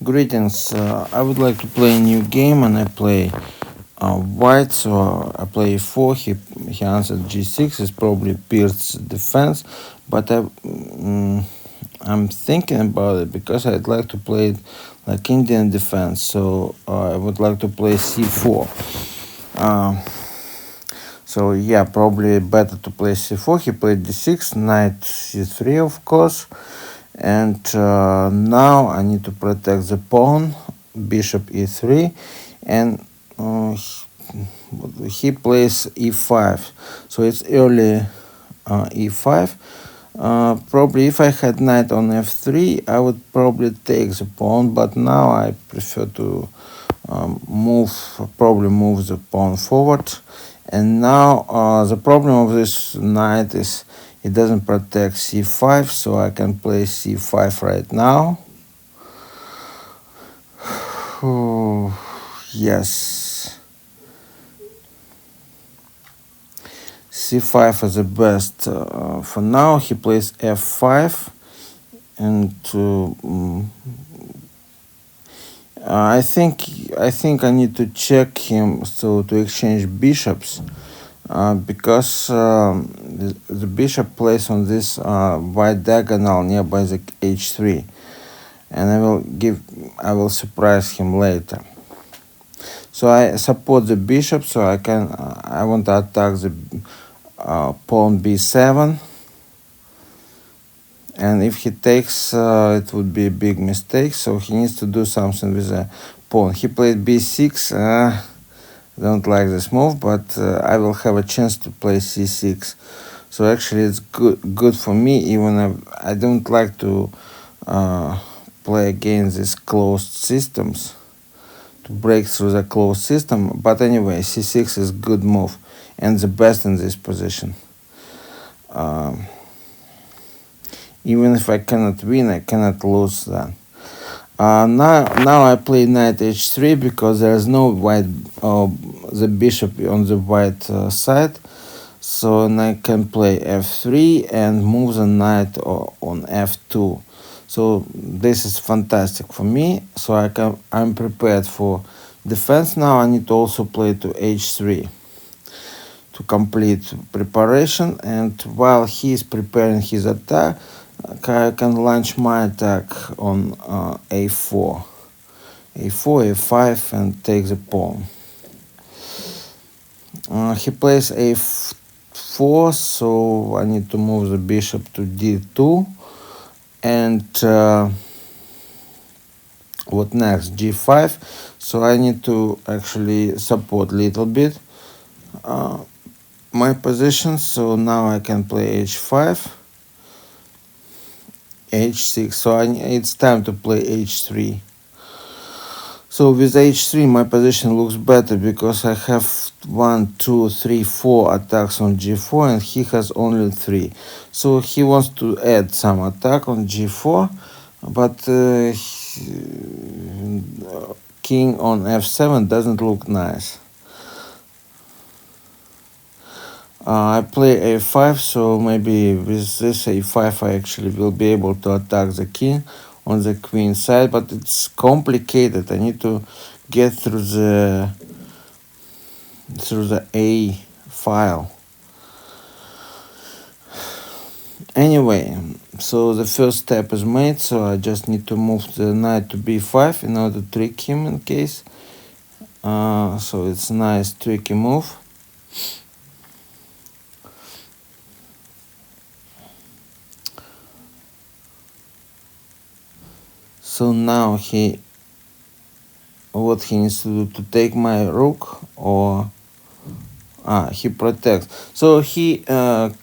Greetings. I would like to play a new game, and I play white. So I play e4. He answered g6. It's probably Pierce's defense, but I'm thinking about it because I'd like to play it like Indian defense. So I would like to play c4. So yeah, probably better to play c4. He played d6, knight c3, of course. And now I need to protect the pawn, bishop e3, and he plays e5. So it's early e5. Probably if I had knight on f3, I would probably take the pawn, but now I prefer to probably move the pawn forward. And now the problem of this knight is it doesn't protect c5, so I can play c5 right now. Yes, c5 is the best. For now he plays f5, and I think I need to check him so to exchange bishops, because the bishop plays on this white diagonal nearby the h3, and I will surprise him later. So I support the bishop, so I want to attack the pawn b7, and if he takes, it would be a big mistake, so he needs to do something with the pawn. He played b6. Don't like this move, but I will have a chance to play c6. So actually it's good for me, even if I don't like to play against these closed systems, to break through the closed system. But anyway, c6 is good move and the best in this position. Even if I cannot win, I cannot lose that. Now I play knight h3 because there is no white, the bishop on the white side. So I can play f3 and move the knight on f2. So this is fantastic for me. So I'm prepared for defense now. I need to also play to h3 to complete preparation. And while he is preparing his attack, I can launch my attack on a4, a5, and take the pawn. He plays a4, so I need to move the bishop to d2, and what next? g5. So I need to actually support a little bit my position. So now I can play h5, h6. So it's time to play h3. So with h3 my position looks better because I have 1, 2, 3, 4 attacks on g4 and he has only 3. So he wants to add some attack on g4, but king on f7 doesn't look nice. I play a5, so maybe with this a5 I actually will be able to attack the king on the queen side, but it's complicated. I need to get through the a file. Anyway, so the first step is made, so I just need to move the knight to b5 in order to trick him in case. So it's a nice tricky move. So now what he needs to do to take my rook, or he protects. So he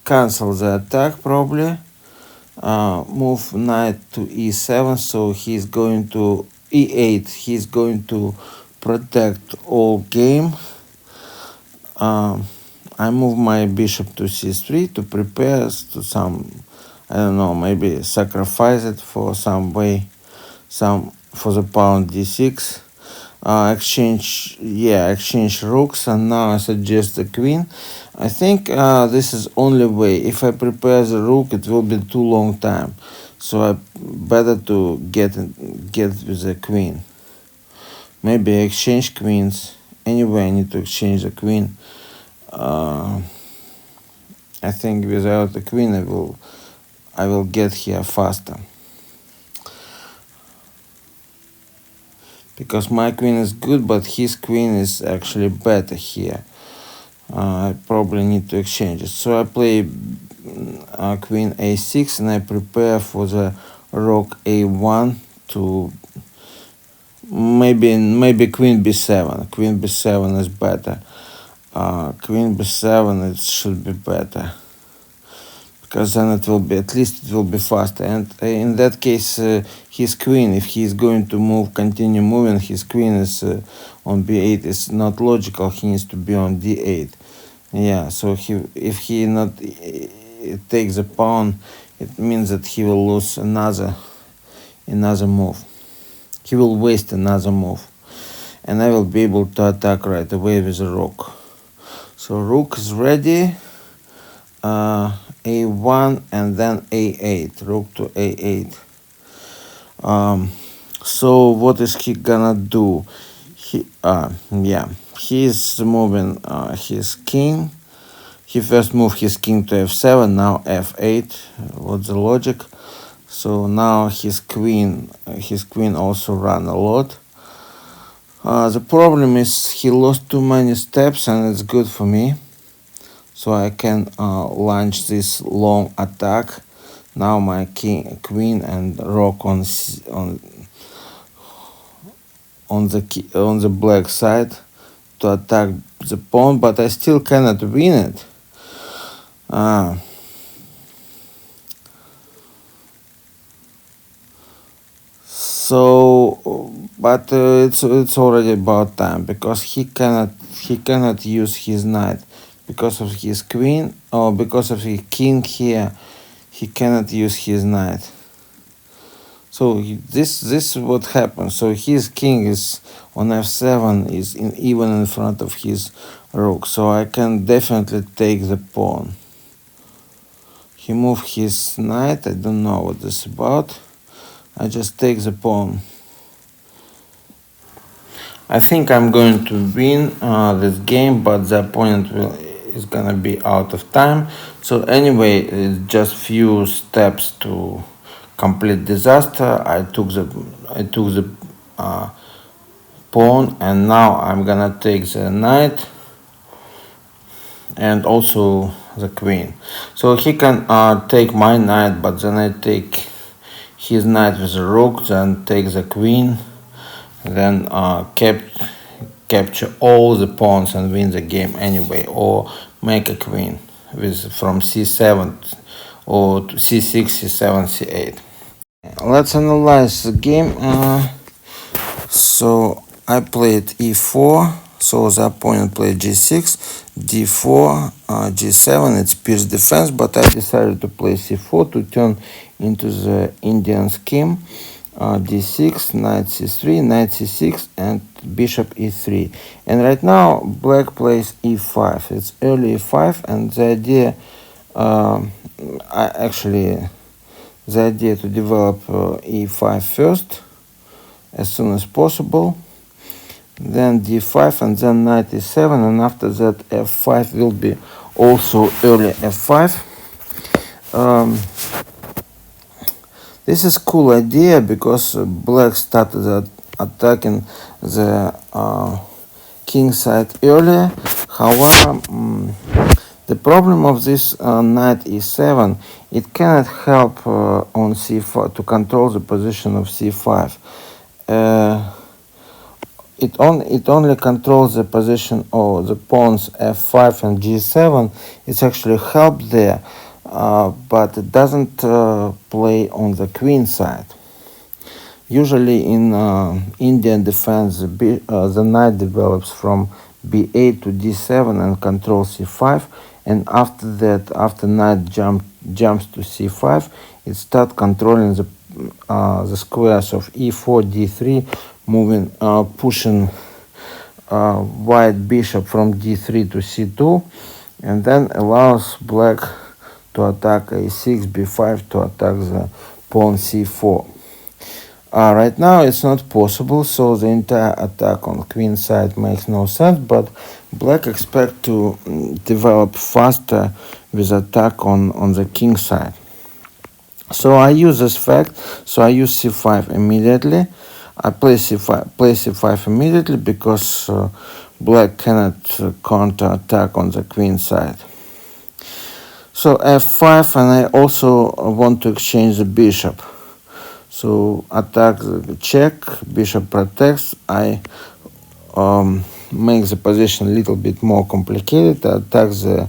cancels the attack probably. Move knight to e7, so he's going to e8. He's going to protect all game. I move my bishop to c3 to prepare to some, I don't know, maybe sacrifice it for some way, for the pawn d6. Exchange rooks, and now I suggest the queen. I think this is only way. If I prepare the rook, it will be too long time, so I better to get get with the queen. Maybe I exchange queens. Anyway, I need to exchange the queen. I think without the queen I will get here faster. Because my queen is good, but his queen is actually better here. I probably need to exchange it. So I play queen a6 and I prepare for the rook a1 to maybe queen b7. Queen b7 is better. Queen b7 it should be better. Because then it will be, at least it will be faster. And in that case, his queen, if he is going to continue moving, his queen is on b8. It's not logical. He needs to be on d8. Yeah, so if he not takes a pawn, it means that he will lose another move. He will waste another move. And I will be able to attack right away with the rook. So rook is ready. A1 and then A8, rook to A8. So what is he gonna do? He is moving his king. He first moved his king to F7, now F8. What's the logic? So now his queen also ran a lot. The problem is he lost too many steps, and it's good for me. So I can launch this long attack. Now my queen and rook on the black side to attack the pawn, but I still cannot win it. But it's already about time, because he cannot use his knight. Because of his queen, or because of his king here, he cannot use his knight. So this is what happens. So his king is on f7, is even in front of his rook. So I can definitely take the pawn. He moved his knight. I don't know what this is about. I just take the pawn. I think I'm going to win this game, but the opponent is gonna be out of time. So anyway, it's just few steps to complete disaster. I took the pawn, and now I'm gonna take the knight and also the queen. So he can take my knight, but then I take his knight with the rook, then take the queen, then capture all the pawns and win the game anyway, or make a queen from c7 or to c6, c7, c8. Let's analyze the game. So I played e4, so the opponent played g6, d4, g7. It's pierce defense, but I decided to play c4 to turn into the Indian scheme. d6, knight c3, knight c6, and bishop e3. And right now black plays e5. It's early e5, and the idea to develop e5 first as soon as possible, then d5, and then knight e7, and after that f5 will be also early f5. This is cool idea, because black started attacking the king side earlier. However, the problem of this knight e7, it cannot help on c5 to control the position of c5. It only controls the position of the pawns f5 and g7. It's actually help there. But it doesn't play on the queen side. Usually in Indian defense, the knight develops from b8 to d7 and controls c5, and after that, after knight jumps to c5, it starts controlling the squares of e4, d3, moving, pushing white bishop from d3 to c2, and then allows black to attack a6, b5 to attack the pawn c4. Right now it's not possible, so the entire attack on queen side makes no sense, but black expect to develop faster with attack on the king side. So I use this fact, so I use c5 immediately. I play c5 immediately because black cannot counter attack on the queen side. So f5, and I also want to exchange the bishop. So attack the check, bishop protects. I make the position a little bit more complicated. I attack the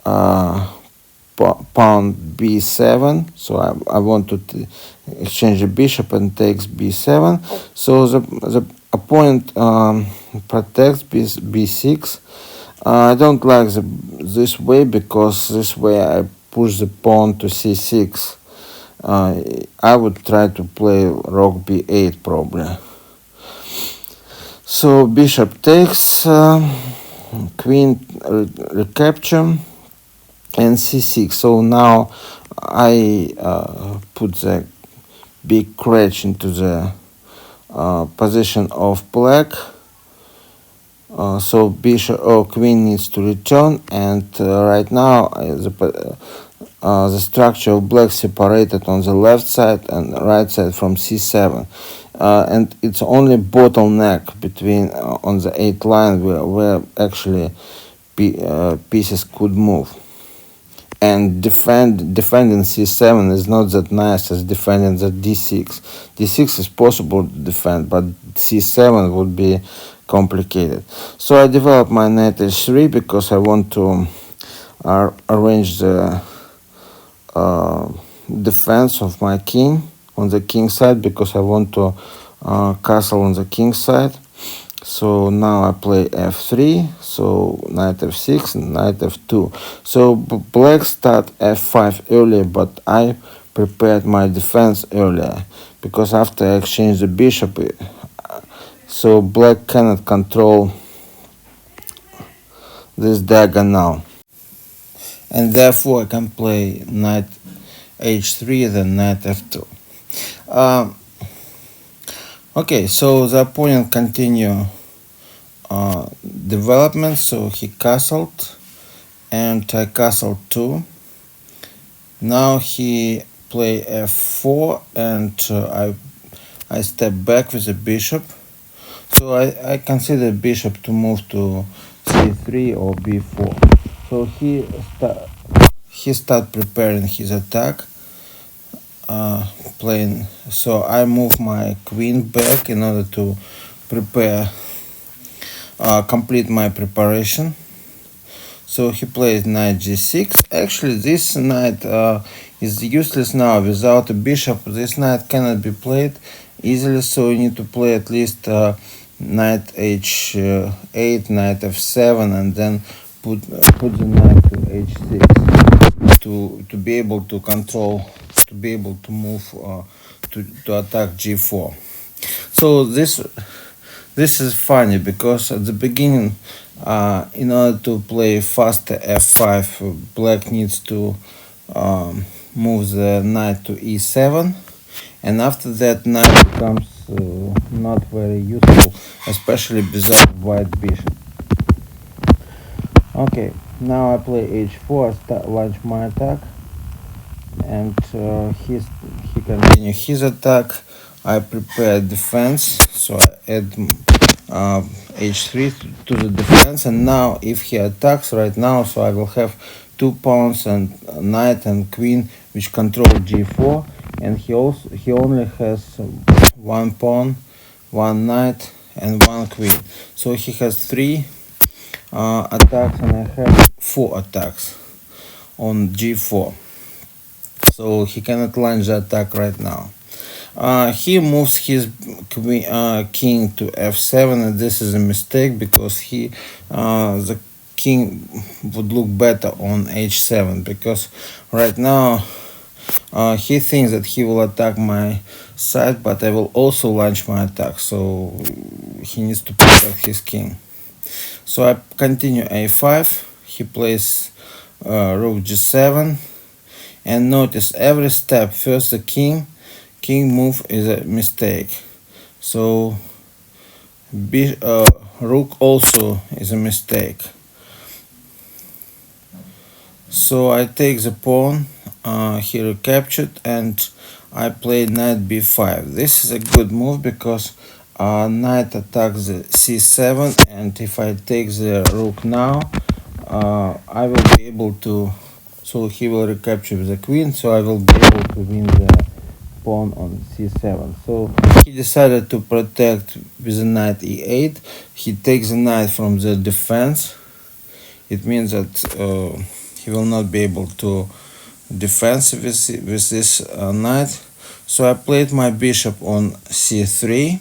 pawn b7. So I want to exchange the bishop and takes b7. So the opponent protects b6. I don't like this way because this way I push the pawn to c6. I would try to play rook b8 probably. So bishop takes, queen recapture, and c6. So now I put the big crash into the position of black. So bishop or queen needs to return, and right now the structure of black separated on the left side and right side from c7, and it's only bottleneck between on the 8th line where actually pieces could move. And defending c7 is not that nice as defending the d6. d6 is possible to defend, but c7 would be complicated. So I developed my knight h3 because I want to arrange the defense of my king on the king side, because I want to castle on the king side. So now I play f3, so knight f6 and knight f2. So black start f5 earlier, but I prepared my defense earlier, because after I exchange the bishop, so black cannot control this diagonal, and therefore I can play knight h3 then knight f2. Okay, so the opponent continue development, so he castled and I castled too. Now he play f4 and I step back with the bishop. So I consider bishop to move to c3 or b4. So he start preparing his attack, playing. So I move my queen back in order to prepare, complete my preparation. So he plays knight g6. Actually, this knight is useless now. Without a bishop, this knight cannot be played easily. So you need to play at least knight h8, knight f7, and then put the knight to h6 to be able to control, to be able to move to attack g4. So this is funny, because at the beginning, in order to play faster f5, black needs to move the knight to e7, and after that knight becomes not very useful, especially without white bishop. Okay, now I play h4, I launch my attack, and he continue his attack. I prepare defense, so I add h3 to the defense, and now if he attacks right now, so I will have 2 pawns and knight and queen which control g4, and he only has 1 pawn, 1 knight and 1 queen. So he has 3 attacks, and I have 4 attacks on g4. So he cannot launch the attack right now. He moves his king to f7, and this is a mistake, because the king would look better on h7, because right now he thinks that he will attack my side, but I will also launch my attack, so he needs to protect his king. So I continue a5, he plays rook g7, and notice every step, first the king king move is a mistake. So rook also is a mistake. So I take the pawn, he recaptured, and I play knight b5. This is a good move because knight attacks the c7, and if I take the rook now, I will be able to, so he will recapture the queen, so I will be able to win the pawn on c7. So he decided to protect with the knight e8. He takes the knight from the defense. It means that he will not be able to defend with this knight. So I played my bishop on c3.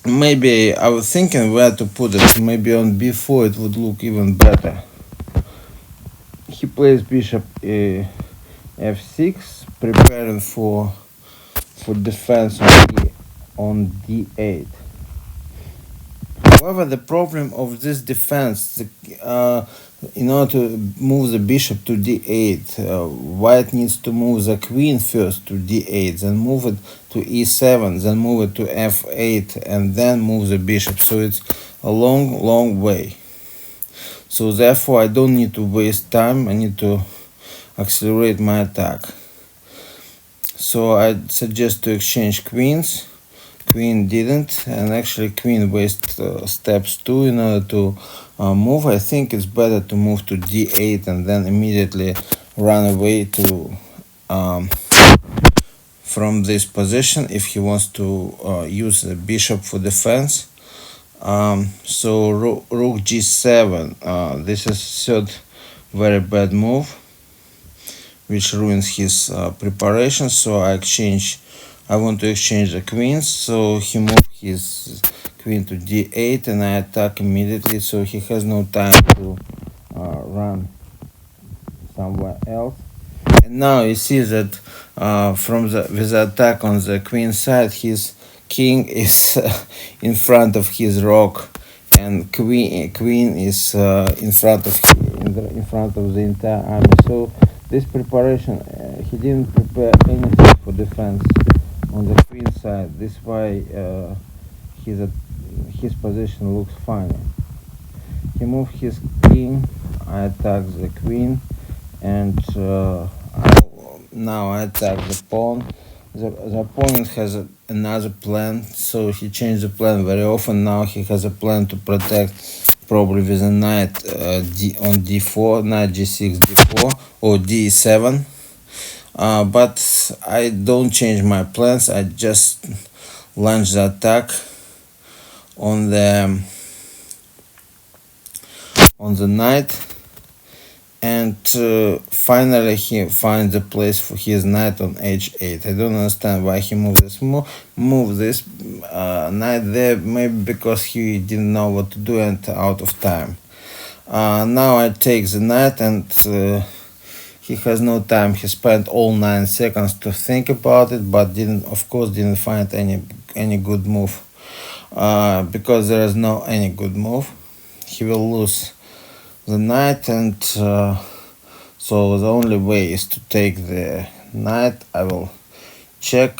Maybe I was thinking where to put it. Maybe on b4 it would look even better. He plays bishop f6, preparing for defense on d8. However, the problem of this defense, in order to move the bishop to d8, white needs to move the queen first to d8, then move it to e7, then move it to f8, and then move the bishop. So it's a long way. So therefore, I don't need to waste time. I need to accelerate my attack. So I suggest to exchange queens. Queen didn't, and actually queen wasted steps too in order to move. I think it's better to move to d8 and then immediately run away to from this position if he wants to use the bishop for defense. So rook g7, this is third very bad move which ruins his preparation. So I want to exchange the queens, so he moved his queen to d8 and I attack immediately, so he has no time to run somewhere else. And now you see that with the attack on the queen side, his king is in front of his rook, and queen is in front of the entire army. So this preparation, he didn't prepare anything for defense on the queen side. This is why his position looks funny. He moved his king, I attack the queen, and now I attack the pawn. The opponent has another plan, so he changed the plan very often. Now he has a plan to protect, probably with a knight on d4, knight g6, d4, or d7. But I don't change my plans. I just launch the attack on the knight, and finally he finds a place for his knight on h8. I don't understand why he moved this knight there. Maybe because he didn't know what to do and out of time. Now I take the knight, and he has no time. He spent all 9 seconds to think about it, but of course didn't find any good move. Because there is no any good move, he will lose the knight, and so the only way is to take the knight. I will check.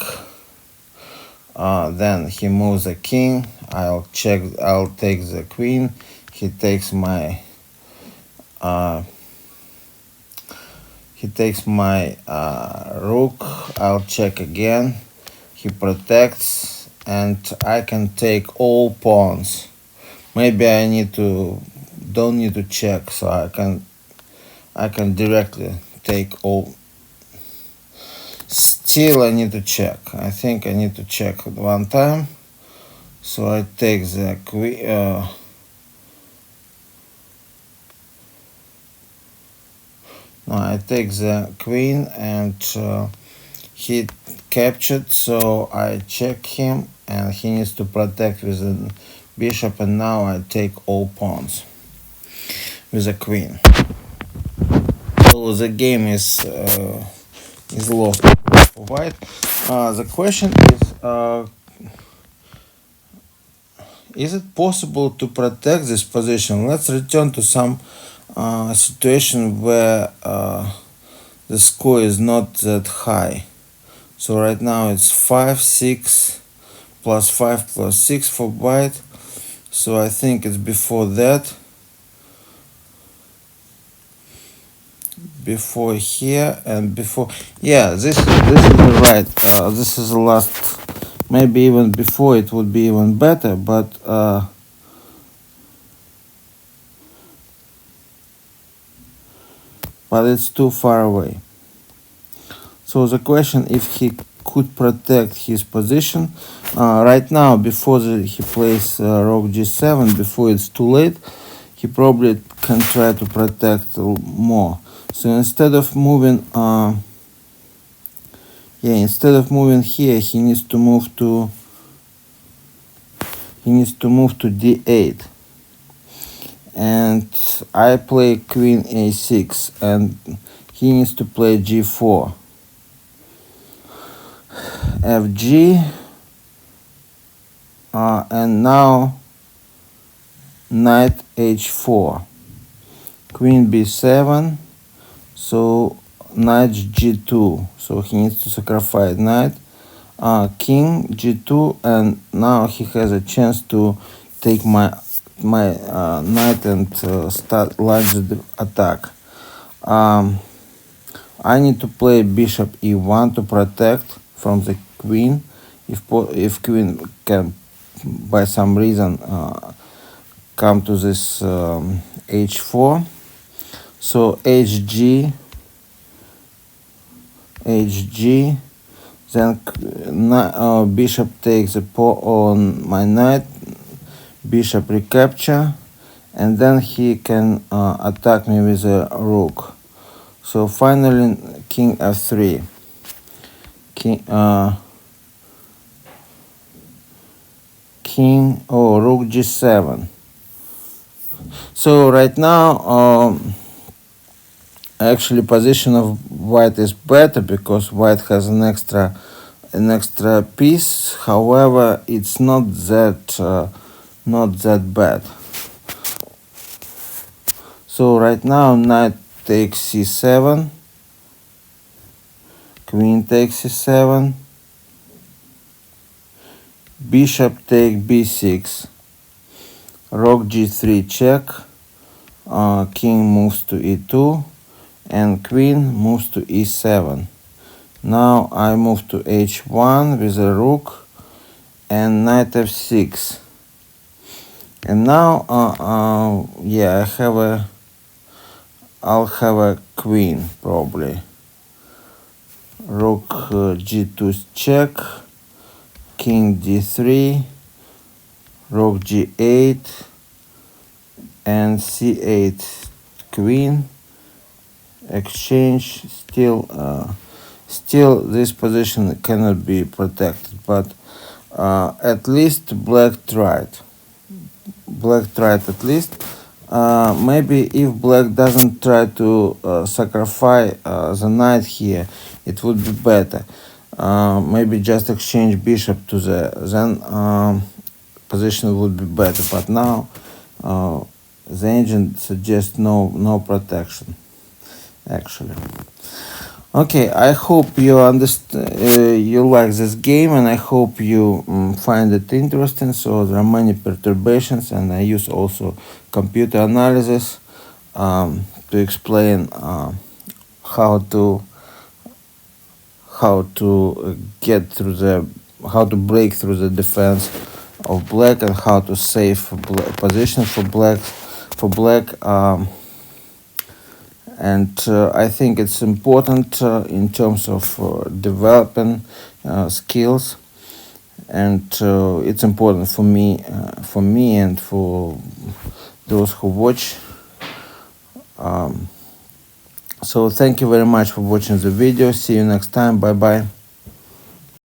Then he moves the king. I'll check. I'll take the queen. He takes my rook. I'll check again. He protects, and I can take all pawns. Maybe I don't need to check, so I can directly take all. Still I need to check. I think I need to check one time. So I take the queen. No, I take the queen, and he captured, so I check him, and he needs to protect with the bishop, and now I take all pawns with the queen. So the game is lost for white. The question is it possible to protect this position? Let's return to some situation where the score is not that high. So right now it's 5, 6, plus 5 plus 6 for white. So I think it's before that. Before here and before, yeah, this is the right, this is the last. Maybe even before it would be even better, but it's too far away. So the question, if he could protect his position right now, before he plays rook g7, before it's too late, he probably can try to protect more. So instead of moving, instead of moving here, he needs to move to d8. And I play queen a6, and he needs to play g4. fg, and now knight h4, queen b7, so knight g2, so he needs to sacrifice knight, king g2, and now he has a chance to take my knight and start launch the attack. I need to play bishop e1 to protect from the queen, if queen can by some reason come to this h4. So hg, then bishop takes a pawn on my knight, bishop recapture, and then he can attack me with a rook. So finally king f3, rook g7. So right now actually position of white is better because white has an extra piece. However, it's not that bad. So right now knight takes c7, queen takes c7, bishop take b6, rook g3 check, king moves to e2, and queen moves to e7. Now I move to h1 with a rook and knight f6. And now I'll have a queen probably. Rook g2 check, king d3, rook g8, and c8, queen exchange. Still this position cannot be protected, but at least black tried at least. Maybe if black doesn't try to sacrifice the knight here, it would be better. Maybe just exchange bishop to then position would be better, but now the agent suggests no protection actually. Okay, I hope you you like this game, and I hope you find it interesting. So there are many perturbations, and I use also computer analysis to explain how to break through the defense of black, and how to save position for black. And I think it's important in terms of developing skills, and it's important for me and for those who watch. So thank you very much for watching the video. See you next time. Bye bye.